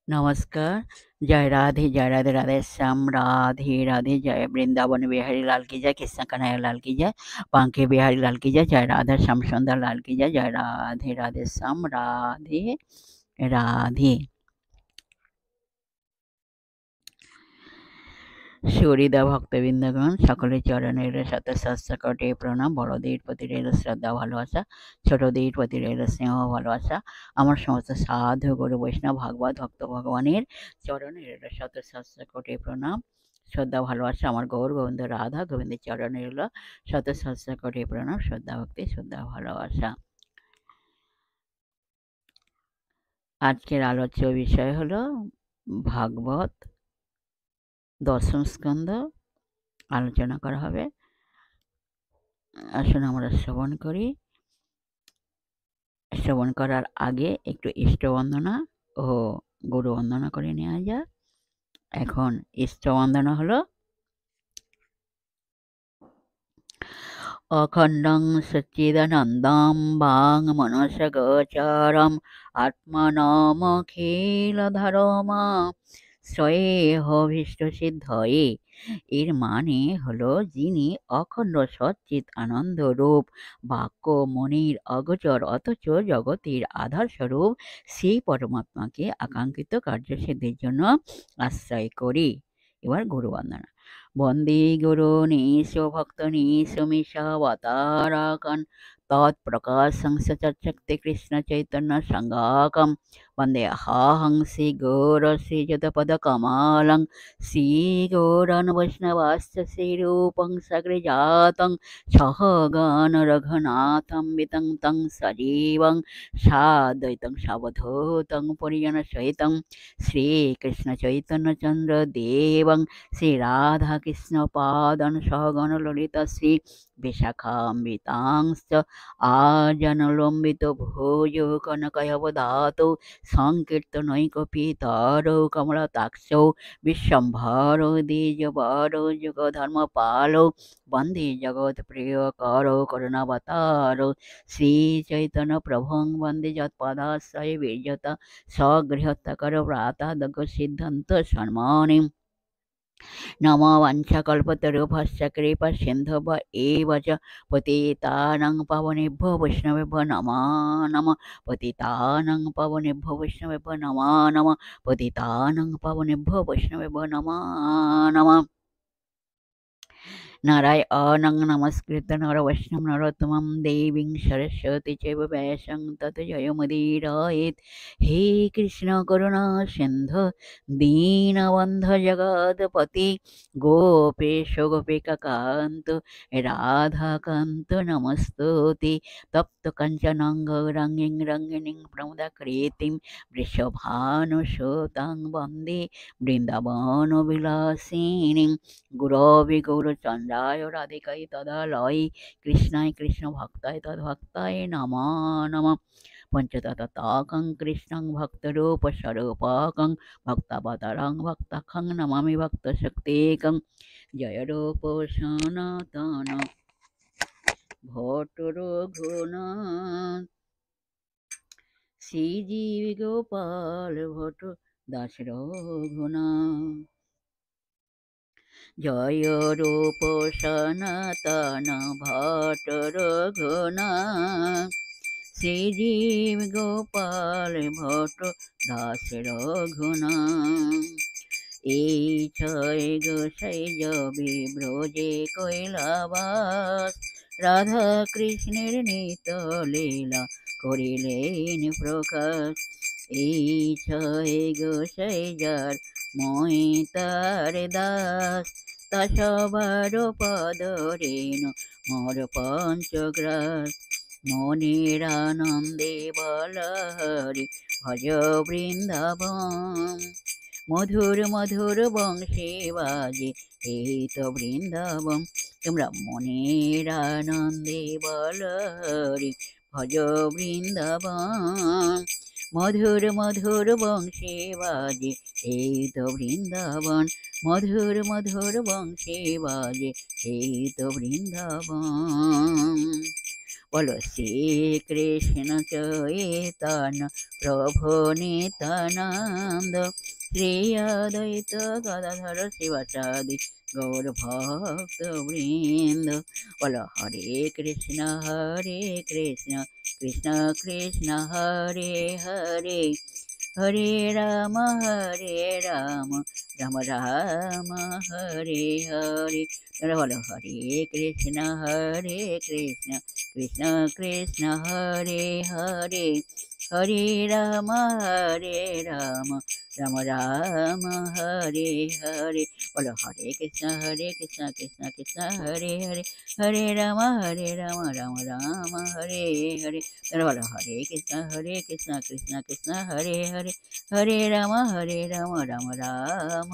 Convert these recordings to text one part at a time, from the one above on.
नमस्कार। जय राधे राधे श्याम राधे राधे। जय वृंदावन बिहारी लाल की जय, कृष्ण कन्हैया लाल की जय, बांके बिहारी लाल की जय, जय राधा श्याम सुंदर लाल की जय, जय राधे राधे श्याम राधे राधे। সুহৃদা ভক্তবৃন্দগণ, সকলের চরণে রইল শত সহস্র কোটি প্রণাম। বড়দের প্রতি রইল শ্রদ্ধা ভালোবাসা, ছোটদের প্রতি রইল স্নেহ ভালোবাসা। আমার সমস্ত সাধু গুরু বৈষ্ণব ভাগবত ভক্ত ভগবানের চরণে রইল শত সহস্র কোটি প্রণাম, শ্রদ্ধা ভালোবাসা। আমার গৌর গোবিন্দ রাধা গোবিন্দের চরণে রইল শত সহস্র কোটি প্রণাম, শ্রদ্ধা ভক্তি, শ্রদ্ধা ভালোবাসা। আজকের আলোচ্য বিষয় হলো ভাগবত দশম স্কন্ধ আলোচনা করা হবে। আসুন আমরা শ্রবণ করি। শ্রবণ করার আগে একটু ইষ্ট বন্দনা ও গুরু বন্দনা করে নেওয়া যাক। এখন ইষ্ট বন্দনা হলো অখণ্ডং সচ্চিদানন্দম বাং মনস গোচরম আত্মানমখিলধরমা শ্রেয়ভীষ্ট সিদ্ধয়ে। এর মানে হলো যিনি অখণ্ড সচ্চিত আনন্দ রূপ, বাক্য মনির অগোচর অথচ জগতের আধার স্বরূপ সেই পরমাত্মাকে আকাঙ্ক্ষিত কার্যসিদ্ধির জন্য আশ্রয় করি। এবার গুরু বন্দনা। বন্দে গুরু নিশ ভক্ত নিশ মিশাবতারাকান তৎপ্রকাশং সচক্ষতে কৃষ্ণ চৈতন্য সংগাকম বন্দে হাহং শ্রী গৌর শ্রী যদপদ কমালং শ্রী গৌরান বৈষ্ণবাশ্চ শ্রীরূপং সগৃজাতং সহগণ রঘুনাথং বিতং তং সজীবং সাদ্বৈতং সাবধূতং পরিজন সহিতং শ্রীকৃষ্ণ চৈতন্য চন্দ্র দেবং শ্রী রাধা কৃষ্ণ পাদন সহগণ ললিতা শ্রী বিশাখাম্বিতাংশ্চ আজনলম্বিত ভুজ কনকয়বদাতৌ সংকীর্তনৈকপিতরৌ কমলতাক্ষৌ বিশ্বম্ভরো দ্বিজবরো যুগধর্মপালৌ বন্দে জগৎপ্রিয়করৌ করুণাবতারৌ শ্রীচৈতন্য প্রভুং বন্দে যৎপদাশ্রয়ে বিজতা স্বগৃহত্যকর প্রাতাদগ সিদ্ধান্ত সম্মানিম। নমো বাঞ্ছাকল্পতরুভ্যশ্চ কৃপা সিন্ধুভ্য এব চ পতিতানাং পাবনেভ্যো বৈষ্ণবেভ্যো নমো নমঃ। পতিতানাং পাবনেভ্যো বৈষ্ণবেভ্যো নমো নমঃ। পতিতানাং পাবনেভ্যো বৈষ্ণবেভ্যো নমো নমঃ। নারায়ণং নমস্কৃত্য নর বৈষ্ণব নরোত্তমং দেবীং সরস্বতী চৈব ব্যাসং তত জয়মুদীরয়েৎ। হে কৃষ্ণ করুণা সিন্ধু দীনবন্ধু জগৎপতি গোপেশ গোপিকা কান্ত রাধাকান্ত নমস্তুতে। তপ্ত কাঞ্চনং গৌরাঙ্গীং রঙ্গিণীং প্রমদাকৃতিং বৃষভানুসুতাং বন্দে বৃন্দাবন বিলাসিনীং। গুরবে গৌরচন্দ্রায় রাধিকায় তদালয় কৃষ্ণায় কৃষ্ণ ভক্তায় তদ্ভক্তায় নমো নমঃ। পঞ্চতত্ত্বাকং কৃষ্ণং ভক্তরূপ স্বরূপকং ভক্তাবতারং ভক্তাখ্যং নমামি ভক্তশক্তিকং। জয় রূপ সনাতন ভট্ট রঘুনাথ শ্রীজীব গোপাল ভট্ট দাস রঘুনাথ। জয় রূপ সনাতন ভট্ট রঘুনাথ শ্রীজীব গোপাল ভট্ট দাস রঘুনাথ। এই ছয় গোসাই যবে ব্রজে কৈলাবাস রাধা কৃষ্ণের নিত লীলা করিলেন প্রকাশ। এই ছয় গোসাই যার মই তার দাস তা সবার পদ রেণু মোর পঞ্চগ্রাস। মনের আনন্দে বল হরি ভজ বৃন্দাবন মধুর মধুর বংশী বাজে এই তো বৃন্দাবন। তোমরা মনের আনন্দে বল হরি ভজ বৃন্দাবন মধুর মধুর বংশী বাজে এই তো বৃন্দাবন মধুর মধুর বংশী বাজে এই তো বৃন্দাবন। বলো শ্রীকৃষ্ণ চৈতন্য প্রভু নিত্যানন্দ শ্রী অদ্বৈত গদাধর শিবাচার্য গৌর ভক্ত বৃন্দ। বলো হরে কৃষ্ণ কৃষ্ণ কৃষ্ণ হরে হরে, হরে রাম রাম রাম হরে হরে। বলো হরে কৃষ্ণ কৃষ্ণ কৃষ্ণ হরে হরে, হরে রাম রাম রাম হরে হরে। বলো হরে কৃষ্ণ কৃষ্ণ কৃষ্ণ হরে হরে, হরে রাম রাম রাম হরে হরে। বলো হরে কৃষ্ণ কৃষ্ণ কৃষ্ণ হরে হরে, হরে রাম রাম রাম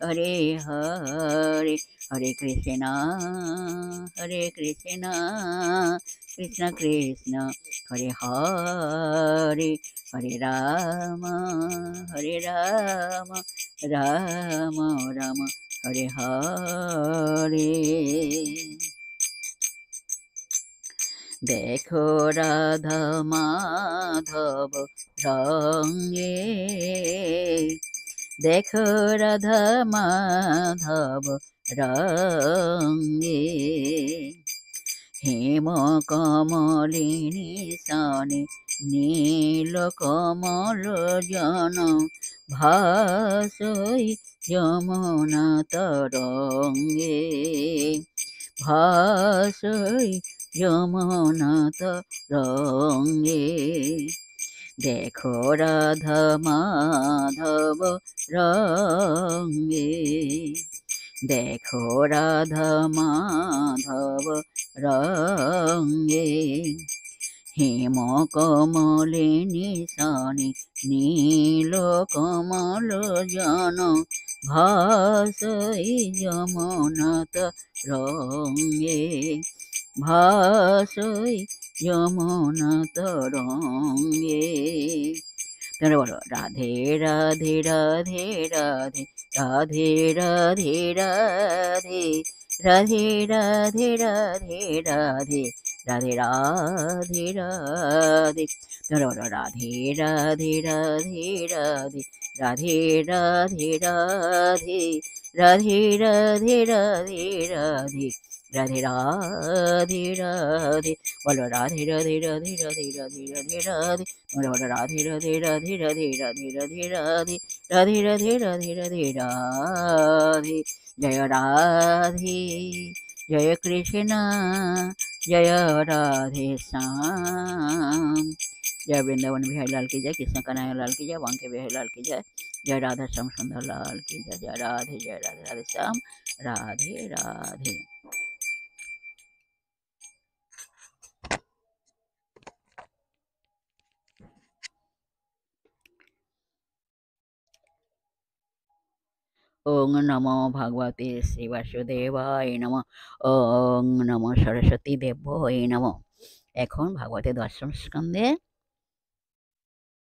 হরে হরে। হরে কৃষ্ণ কৃষ্ণ কৃষ্ণ হরে হরে, হরে রাম রাম রাম হরে হরে। দেখো রাধা মাধব রঙ্গে, দেখো রাধা মাধব রঙ্গে, হেম কমলিনী সনে নীল কমল জন ভাসই যমুনা তরঙ্গে, ভাসই যমুনা তরঙ্গে। দেখো রাধা মাধব রঙ্গে, দেখো রাধা মাধব রঙ্গে, হেম কমলিনী সনে নীল কমল জন ভাসই যমুনা তরঙ্গে, ভাসই যমুনা তরঙ্গে। তোমরা বলো রাধে রাধে রাধে রাধে রাধে রাধে রাধে রাধে রাধে রাধে রাধে রাধে রাধে রাধে। তোমরা বলো রাধে রাধে রাধে রাধে রাধে রাধে রাধে রাধে রাধে রাধে রাধে রাধে রাধে রাধে। বলো রাধে রাধে রাধে রাধে রাধে রাধে রাধে। তোমরা বলো রাধে রাধে রাধে রাধে রাধে রাধে রাধে রাধে রাধে রাধে রাধে রাধে। জয় রাধে জয় কৃষ্ণ जय राधे श्याम। जय वृंदावन बिहारी लाल की जय, कृष्ण कन्हैया लाल की जय, बांके बिहारी लाल की जय, जय राधा श्याम सुंदर लाल की जय। जय राधे राधे श्याम, राधे राधे। ओं नमो भगवते श्री वासुदेवाय नमः, ओं नमो सरस्वती देवाय नमः। এখন ভাগবতের দশম স্কন্ধে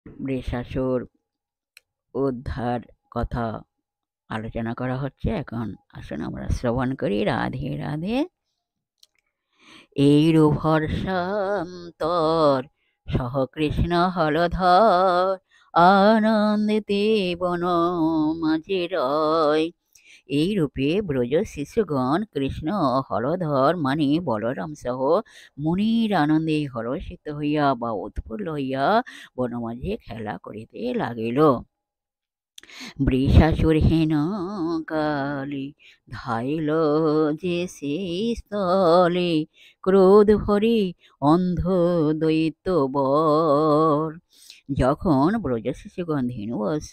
বৃষাসুর উদ্ধার কথা আলোচনা করা হচ্ছে। এখন আসুন আমরা শ্রবণ করি। রাধে রাধে। এইরূপ হর্ষান্তর সহ কৃষ্ণ হলধর আনন্দিতে বন মাঝি রয়। এইরূপে ব্রজ শিশুগণ কৃষ্ণ হলধর মানে বলরাম সহ মুনির আনন্দে হরষিত হইয়া বা উৎফুল্ল হইয়া বনমাঝে খেলা করিতে লাগিল। বৃষাসুর হেন কালে ধাইল যে সেই স্থলে, ক্রোধ ভরে অন্ধ দৈত্য বর। যখন ব্রজ শিশুগণ ধেনুবৎস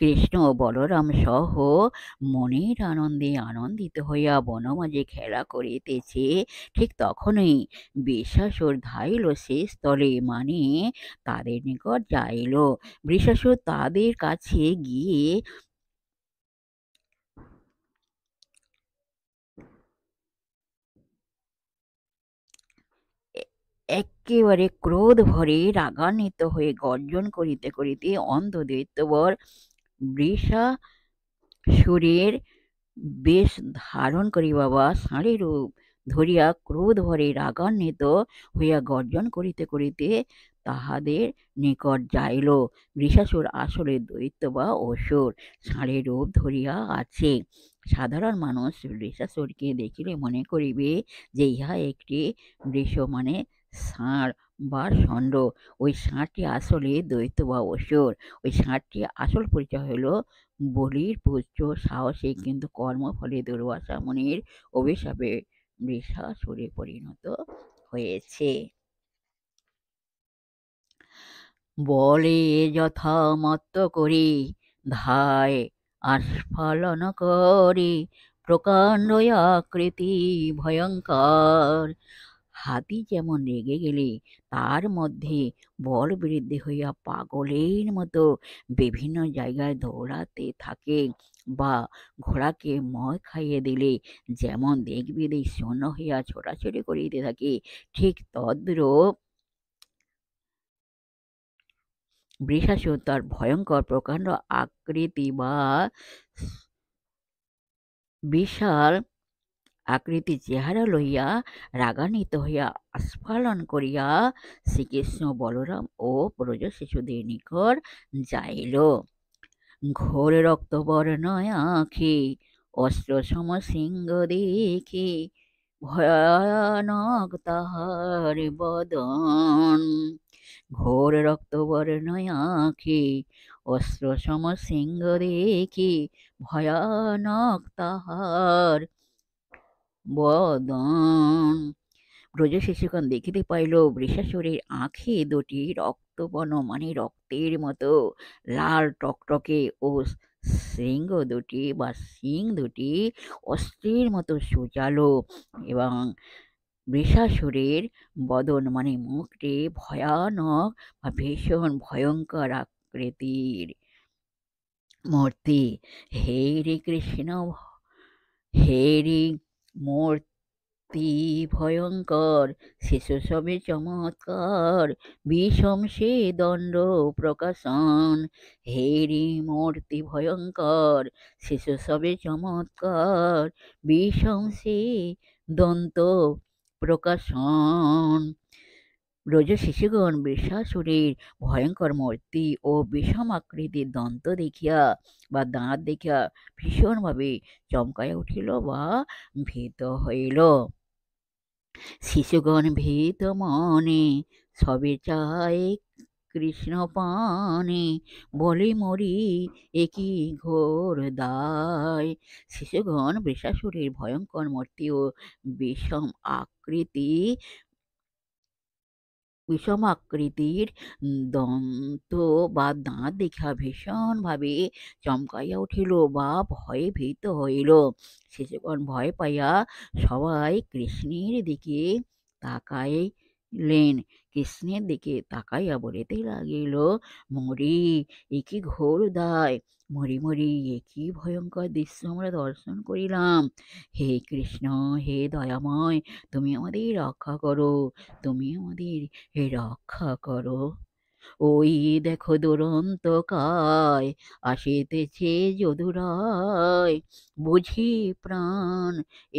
কৃষ্ণ বলরাম সহ মনের আনন্দে আনন্দিত হইয়া বনমাঝে খেলা করিতেছে, ঠিক তখনই বৃষাসুর ধাইল সে স্থলে মানে তাদের নিকট যাইল। বৃষাসুর তাদের কাছে গিয়ে একেবারে ক্রোধ ভরে রাগান্বিত হয়ে গর্জন করিতে করিতে অন্ধ দৈত্যবর বৃষাসুরের বেশ ধারণ করিবা বা ষাঁড়ের রূপ ধরিয়া ক্রোধ ভরে রাগান্বিত হইয়া গর্জন করিতে করিতে তাহাদের নিকট যাইল। বৃষাসুর আসলে দৈত্য বা অসুর, ষাঁড়ের রূপ ধরিয়া আছে। সাধারণ মানুষ বৃষাসুরকে দেখিলে মনে করিবে যে ইহা একটি বৃষ মানে ষাঁড় বা ষণ্ড। ওই ষাঁড়টি আসলে দৈত্য বা অসুর। ওই ষাঁড়টি আসল পরিচয় হইল বলির পুত্র, সাহসী কিন্তু কর্মফলে দুর্বাসা মুনির অভিশাপে বৃষাসুরে পরিণত হয়েছে। বলে যথামত্ত করি ধায় আস্ফালন করে প্রকাণ্ড আকৃতি ভয়ঙ্কর। হাতি যেমন রেগে গেলে তার মধ্যে বল বৃদ্ধি হইয়া পাগলের মতো বিভিন্ন জায়গায় দৌড়াতে থাকে, বা ঘোড়াকে মদ খাইয়ে দিলে যেমন দেশ বিদেশ শূন্য হইয়া ছোটাছুটি করিতে থাকে, ঠিক তদ্রূপ বৃষাসুর তার ভয়ঙ্কর প্রকাণ্ড আকৃতি বা বিশাল আকৃতি চেহারা লইয়া রাগান্বিত হইয়া আস্ফালন করিয়া শ্রীকৃষ্ণ, বলরাম ও ব্রজ শিশুদের নিকট যাইল। ঘোর রক্তবর্ণ আঁখি অস্ত্র সম সিংহ দেখি ভয়ানক তাহার বদন। ঘোর রক্তবর্ণ আঁখি অস্ত্র সম সিংহ দেখি ভয়ানক তাহার বদন। ব্রজ শিশুগণ দেখিতে পাইল বৃষাসুরের আঁখি দুটি রক্তবর্ণ মানে রক্তের মতো লাল টকটকে ও শৃঙ্গ দুটি বা শিং দুটি অস্ত্রের মতো সুচালো, এবং বৃষাসুরের বদন মানে মুখটি ভয়ানক বা ভীষণ ভয়ঙ্কর আকৃতির মূর্তি। হে রে কৃষ্ণ, হে রে মূর্তি ভয়ঙ্কর, শিশু সবে চমৎকার, বিষম সে দণ্ড প্রকাশন। হে রে মূর্তি ভয়ঙ্কর, শিশু সবে চমৎকার, বিষম সে দন্ত প্রকাশন। ব্রজ শিশুগণ বৃষাসুরের ভয়ঙ্কর মূর্তি ও বিষম আকৃতির দন্ত দেখিয়া বা দাঁত দেখিয়া ভীষণভাবে চমকাইয়া উঠিল বা ভীত হইল। শিশুগণ ভীত মনে সবে চায় কৃষ্ণ পানে, বলে মরি একই ঘোর দায়। শিশুগণ বৃষাসুরের ভয়ঙ্কর মূর্তি ও বিষম আকৃতির দন্ত বা দাঁত দেখিয়া ভীষণভাবে চমকাইয়া উঠিল বা ভয়ে ভীত হইল। শিশুগণ ভয় পাইয়া সবাই কৃষ্ণের দিকে তাকাইলেন। কৃষ্ণের দিকে তাকাইয়া বলিতে লাগিল, মরি একি ঘোর দায়, মরি মরি একই ভয়ঙ্কর দৃশ্য আমরা দর্শন করিলাম। হে কৃষ্ণ, হে দয়াময়, তুমি আমাদের রক্ষা করো, তুমি আমাদের রক্ষা করো। ওই দেখো দুরন্ত কায় আসিতেছে যদুরায়, বুঝি প্রাণ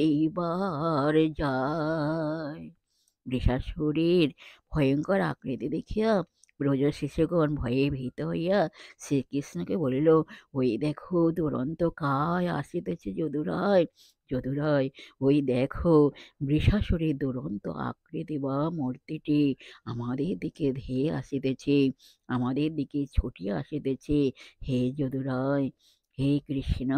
এইবার যায়। বৃষাসুরের ভয়ঙ্কর আকৃতি দেখিয়া ব্রজ শিশুগণ ভয়ে ভীত হইয়া শ্রীকৃষ্ণকে বলিল, ওই দেখো দুরন্ত কায় আসিতেছে যদুরায়, যদুরায় ওই দেখো বৃষাসুরের দুরন্ত আকৃতি বা মূর্তিটি আমাদের দিকে ধেয়ে আসিতেছে, আমাদের দিকে ছুটিয়া আসিতেছে। হে যদুরায়, হে কৃষ্ণ,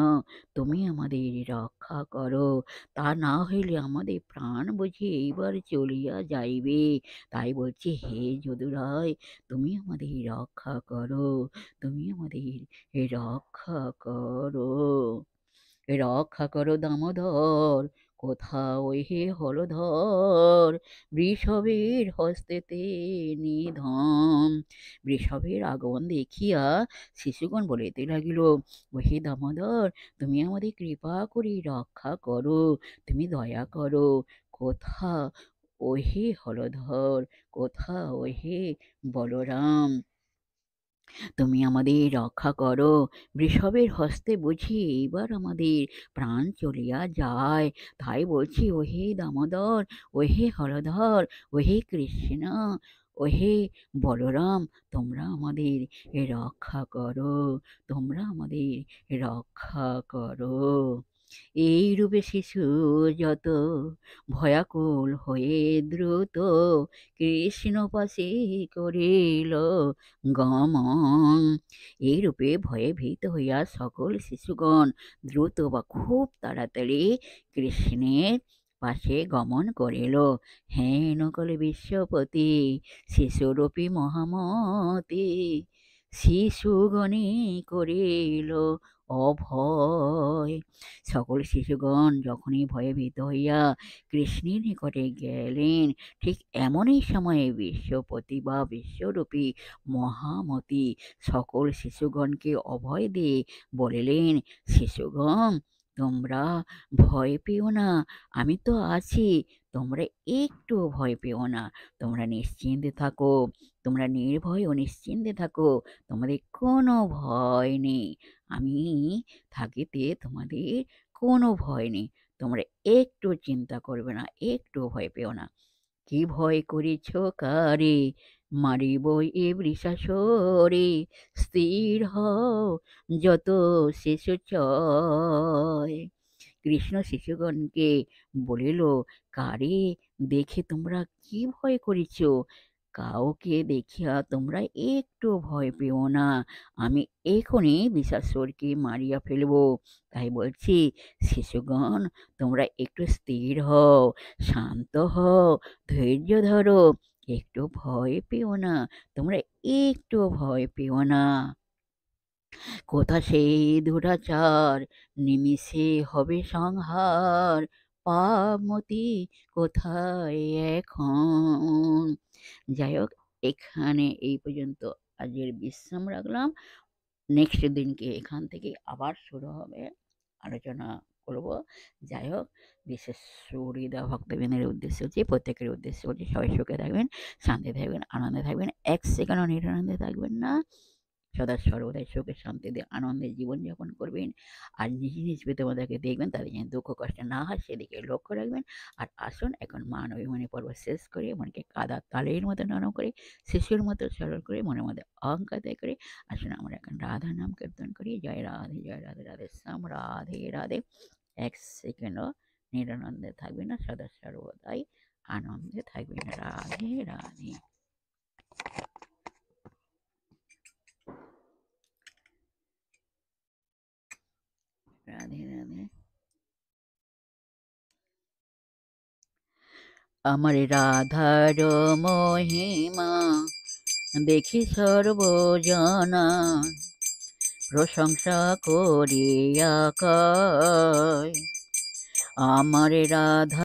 তুমি আমাদের রক্ষা করো, তা না হইলে আমাদের প্রাণ বুঝি এইবার চলিয়া যাইবে। তাই বলছি, হে যদুরায়, তুমি আমাদের রক্ষা করো, তুমি আমাদের রক্ষা করো, রক্ষা করো দামোদর, কোথাও হে হলধর, বৃষভের হস্তেতে নিধন। বৃষভের আগমন দেখিয়া শিশুগণ বলিতে লাগিল, হে দামোদর, তুমি আমাদের কৃপা করি রক্ষা করো, তুমি দয়া করো, কোথা ওহে হলধর, কোথা ওহে বলরাম। তুমি আমাদের রক্ষা করো। বৃষভের হস্তে বুঝি এইবার আমাদের প্রাণ চলিয়া যায়। তাই বলছি, ওহে দামোদর, ওহে হলধর, ওহে কৃষ্ণ, ওহে বলরাম, তোমরা আমাদের রক্ষা করো, তোমরা আমাদের রক্ষা করো। এইরূপে শিশু যত ভয়াকুল হয়ে দ্রুত কৃষ্ণ পাশে করিল গমন। এইরূপে ভয়ে ভীত হইয়া সকল শিশুগণ দ্রুত বা খুব তাড়াতাড়ি কৃষ্ণের পাশে গমন করিল। হেন কলে বিশ্বপতি শিশুরূপী মহামতি শিশুগণে করিল অভয়। সকল শিশুগণ যখনই ভয়ে ভীত হইয়া কৃষ্ণের নিকটে গেলেন, ঠিক এমনই সময়ে বিশ্বপতি বা বিশ্বরূপী মহামতি সকল শিশুগণকে অভয় দিয়ে বলিলেন, শিশুগণ, তোমরা ভয় পেও না, আমি তো আছি, তোমরা একটু ভয় পেও না, তোমরা নিশ্চিন্তে থাকো, তোমরা নির্ভয় ও নিশ্চিন্তে থাকো, তোমাদের কোনো ভয় নেই, আমি থাকিতে তোমাদের কোনো ভয় নেই, তোমরা একটু চিন্তা করবে না, একটু ভয় পেও না। কি ভয় করিছ কারে, মারিব এ বৃষাসুরে, স্থির হও যত শিশু চয়। কৃষ্ণ শিশুগণকে বলিল, কারে দেখে তোমরা কি ভয় করিছ? কাউকে দেখিয়া তোমরা একটু ভয় পেও না, আমি এখনই বৃষাসুরকে মারিয়া ফেলব। তাই বলছি, শিশুগণ, তোমরা একটু স্থির হও, শান্ত হও, ধৈর্য ধরো, একটু ভয় পেও না, তোমরা একটু ভয় পেও না। কোথা সেই দুরাচার, নিমিষে হবে সংহার, পাপমতি কোথায় এখন। যাই হোক, এখানে এই পর্যন্ত আজকের বিশ্রাম রাখলাম। নেক্সট দিনকে এখান থেকে আবার শুরু হবে, আলোচনা করব। যাই হোক, বিশেষ হৃদয় ভক্তবৃন্দের উদ্দেশ্য হচ্ছে, প্রত্যেকের উদ্দেশ্য হচ্ছে, সবাই সুখে থাকবেন, শান্তি থাকবেন, আনন্দে থাকবেন, এক সেকেন্ডও নিরানন্দে থাকবেন না, সদা সর্বদাই সুখে শান্তিতে আনন্দে জীবনযাপন করবেন। আর নিজ নিজ তোমাদেরকে দেখবেন, তাদের যেন দুঃখ কষ্ট না হয় সেদিকে লক্ষ্য রাখবেন। আর আসুন এখন মান অভিমানী পর্ব শেষ করে মনকে কাদা তালের মতো নরম করে, শিশুর মতো সরল করে, মনের মধ্যে অহংকার ত্যাগ করে আসুন আমরা এখন রাধা নাম কীর্তন করি। জয় রাধে, জয় রাধে, রাধে শ্যাম, রাধে রাধে। এক সেকেন্ডও নিরানন্দে থাকবেন না, সদা সর্বদাই আনন্দে থাকবেন। রাধে রাধে। রাধে রাধে। আমার রাধার মহিমা দেখি সর্বজনা, প্রশংসা করিয়া কয়, আমার রাধা